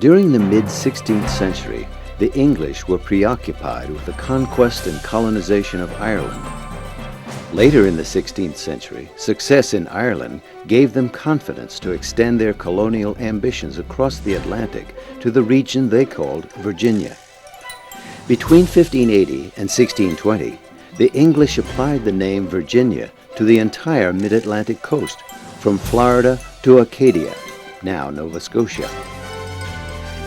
During the mid-16th century, the English were preoccupied with the conquest and colonization of Ireland. Later in the 16th century, success in Ireland gave them confidence to extend their colonial ambitions across the Atlantic to the region they called Virginia. Between 1580 and 1620, the English applied the name Virginia to the entire mid-Atlantic coast, from Florida to Acadia, now Nova Scotia.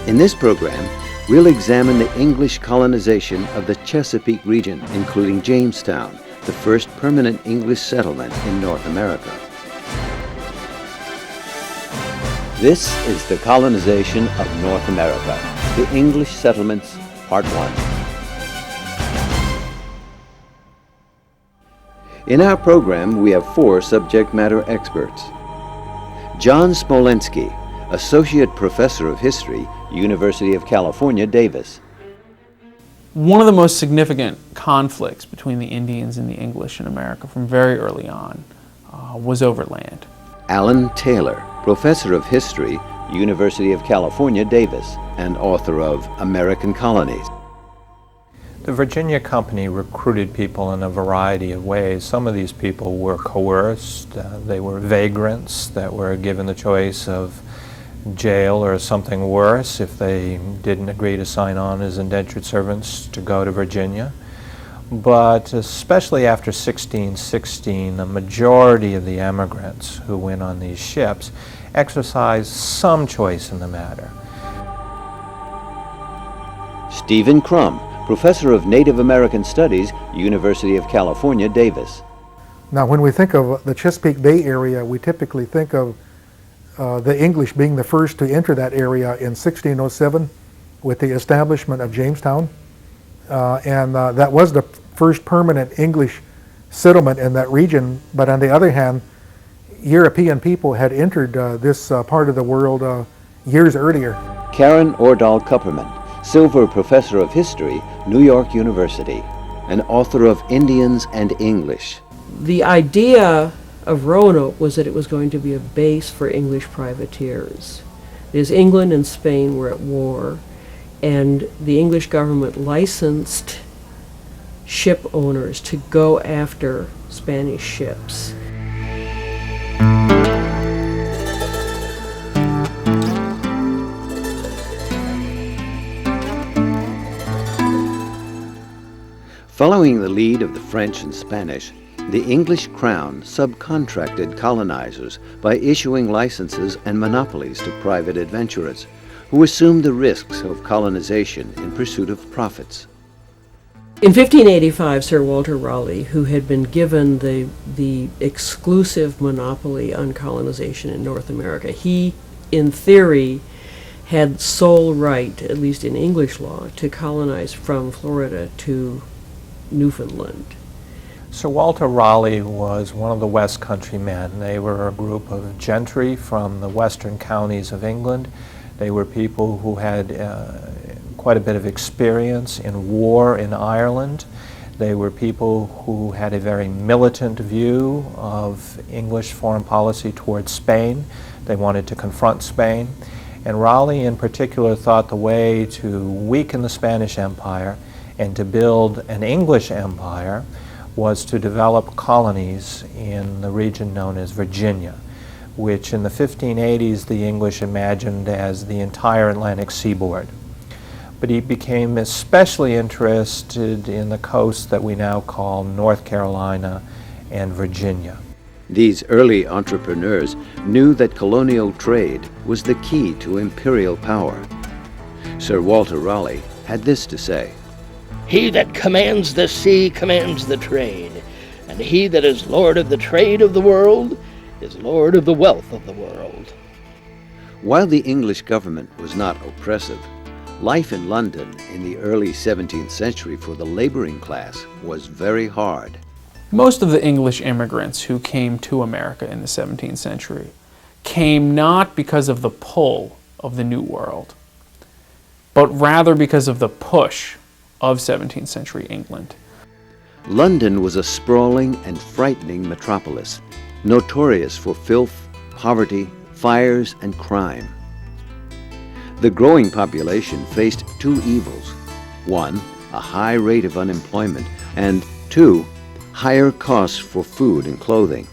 In this program, we'll examine the English colonization of the Chesapeake region, including Jamestown, the first permanent English settlement in North America. This is the colonization of North America, the English settlements, Part 1. In our program, we have 4 subject matter experts. John Smolensky, Associate Professor of History, University of California, Davis. One of the most significant conflicts between the Indians and the English in America from very early on was over land. Alan Taylor, Professor of History, University of California, Davis, and author of American Colonies. The Virginia Company recruited people in a variety of ways. Some of these people were coerced. They were vagrants that were given the choice of jail or something worse if they didn't agree to sign on as indentured servants to go to Virginia. But especially after 1616, the majority of the emigrants who went on these ships exercised some choice in the matter. Stephen Crum, Professor of Native American Studies, University of California, Davis. Now, when we think of the Chesapeake Bay area, we typically think of the English being the first to enter that area in 1607 with the establishment of Jamestown. That was the first permanent English settlement in that region. But on the other hand, European people had entered this part of the world years earlier. Karen Ordahl Kupperman, Silver Professor of History, New York University, and author of Indians and English. The idea of Roanoke was that it was going to be a base for English privateers. As England and Spain were at war, and the English government licensed ship owners to go after Spanish ships. Following the lead of the French and Spanish, the English crown subcontracted colonizers by issuing licenses and monopolies to private adventurers, who assumed the risks of colonization in pursuit of profits. In 1585, Sir Walter Raleigh, who had been given the exclusive monopoly on colonization in North America, he, in theory, had sole right, at least in English law, to colonize from Florida to Newfoundland. Sir Walter Raleigh was one of the West Country men. They were a group of gentry from the western counties of England. They were people who had quite a bit of experience in war in Ireland. They were people who had a very militant view of English foreign policy towards Spain. They wanted to confront Spain. And Raleigh in particular thought the way to weaken the Spanish Empire and to build an English empire was to develop colonies in the region known as Virginia, which in the 1580s the English imagined as the entire Atlantic seaboard. But he became especially interested in the coasts that we now call North Carolina and Virginia. These early entrepreneurs knew that colonial trade was the key to imperial power. Sir Walter Raleigh had this to say: "He that commands the sea commands the trade, and he that is lord of the trade of the world is lord of the wealth of the world." While the English government was not oppressive, life in London in the early 17th century for the laboring class was very hard. Most of the English immigrants who came to America in the 17th century came not because of the pull of the New World, but rather because of the push of 17th century England. London was a sprawling and frightening metropolis, notorious for filth, poverty, fires, and crime. The growing population faced two evils. One, a high rate of unemployment, and two, higher costs for food and clothing.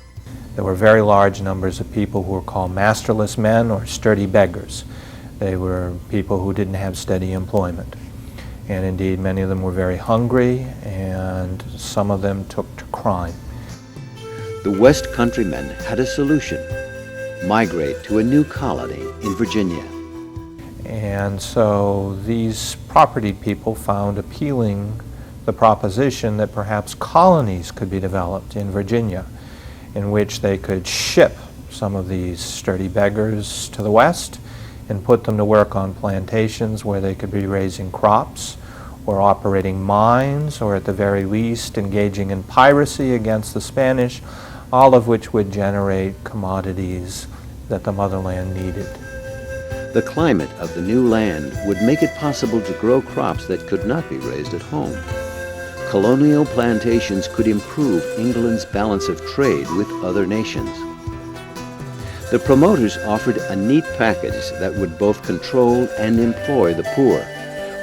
There were very large numbers of people who were called masterless men or sturdy beggars. They were people who didn't have steady employment. And indeed, many of them were very hungry, and some of them took to crime. The West Countrymen had a solution: migrate to a new colony in Virginia. And so these property people found appealing the proposition that perhaps colonies could be developed in Virginia, in which they could ship some of these sturdy beggars to the West and put them to work on plantations where they could be raising crops or operating mines, or at the very least engaging in piracy against the Spanish, all of which would generate commodities that the motherland needed. The climate of the new land would make it possible to grow crops that could not be raised at home. Colonial plantations could improve England's balance of trade with other nations. The promoters offered a neat package that would both control and employ the poor,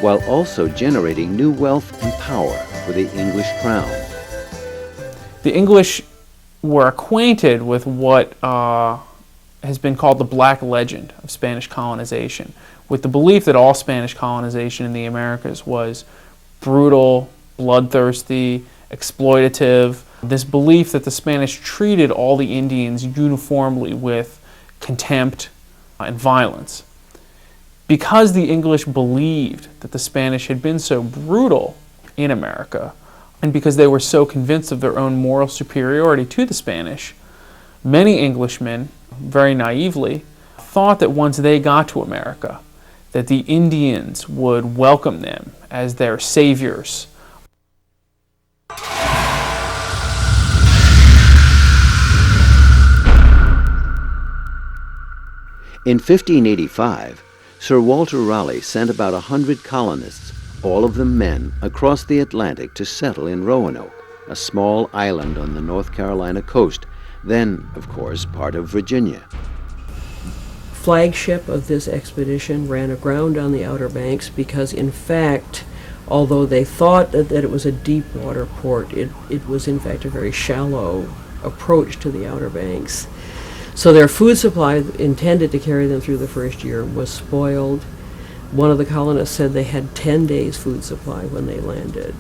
while also generating new wealth and power for the English crown. The English were acquainted with what has been called the Black Legend of Spanish colonization, with the belief that all Spanish colonization in the Americas was brutal, bloodthirsty, exploitative. This belief that the Spanish treated all the Indians uniformly with contempt and violence. Because the English believed that the Spanish had been so brutal in America, and because they were so convinced of their own moral superiority to the Spanish, many Englishmen, very naively, thought that once they got to America, that the Indians would welcome them as their saviors. In 1585, Sir Walter Raleigh sent about 100 colonists, all of them men, across the Atlantic to settle in Roanoke, a small island on the North Carolina coast, then, of course, part of Virginia. Flagship of this expedition ran aground on the Outer Banks because, in fact, although they thought that it was a deep water port, it was in fact a very shallow approach to the Outer Banks. So their food supply, intended to carry them through the first year, was spoiled. One of the colonists said they had 10 days' food supply when they landed.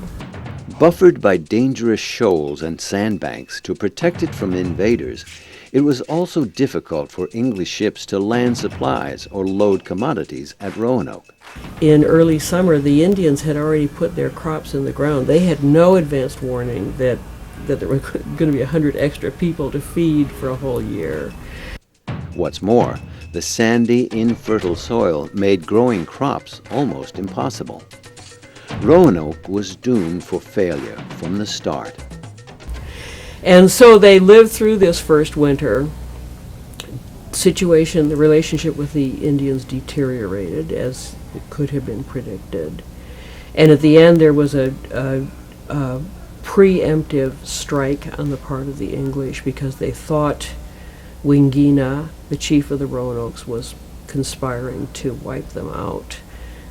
Buffered by dangerous shoals and sandbanks to protect it from invaders, it was also difficult for English ships to land supplies or load commodities at Roanoke. In early summer, the Indians had already put their crops in the ground. They had no advanced warning that there were going to be 100 extra people to feed for a whole year. What's more, the sandy, infertile soil made growing crops almost impossible. Roanoke was doomed for failure from the start. And so they lived through this first winter. The relationship with the Indians deteriorated, as it could have been predicted. And at the end, there was a preemptive strike on the part of the English because they thought Wingina, the chief of the Roanokes, was conspiring to wipe them out.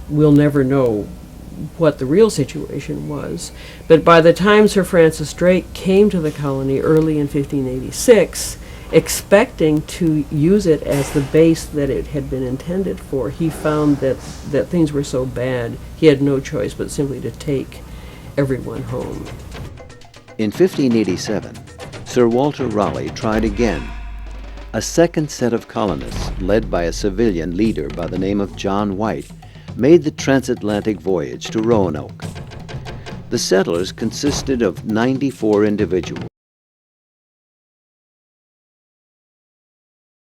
We'll never know what the real situation was, but by the time Sir Francis Drake came to the colony early in 1586, expecting to use it as the base that it had been intended for, he found that things were so bad he had no choice but simply to take everyone home. In 1587, Sir Walter Raleigh tried again. A second set of colonists, led by a civilian leader by the name of John White, made the transatlantic voyage to Roanoke. The settlers consisted of 94 individuals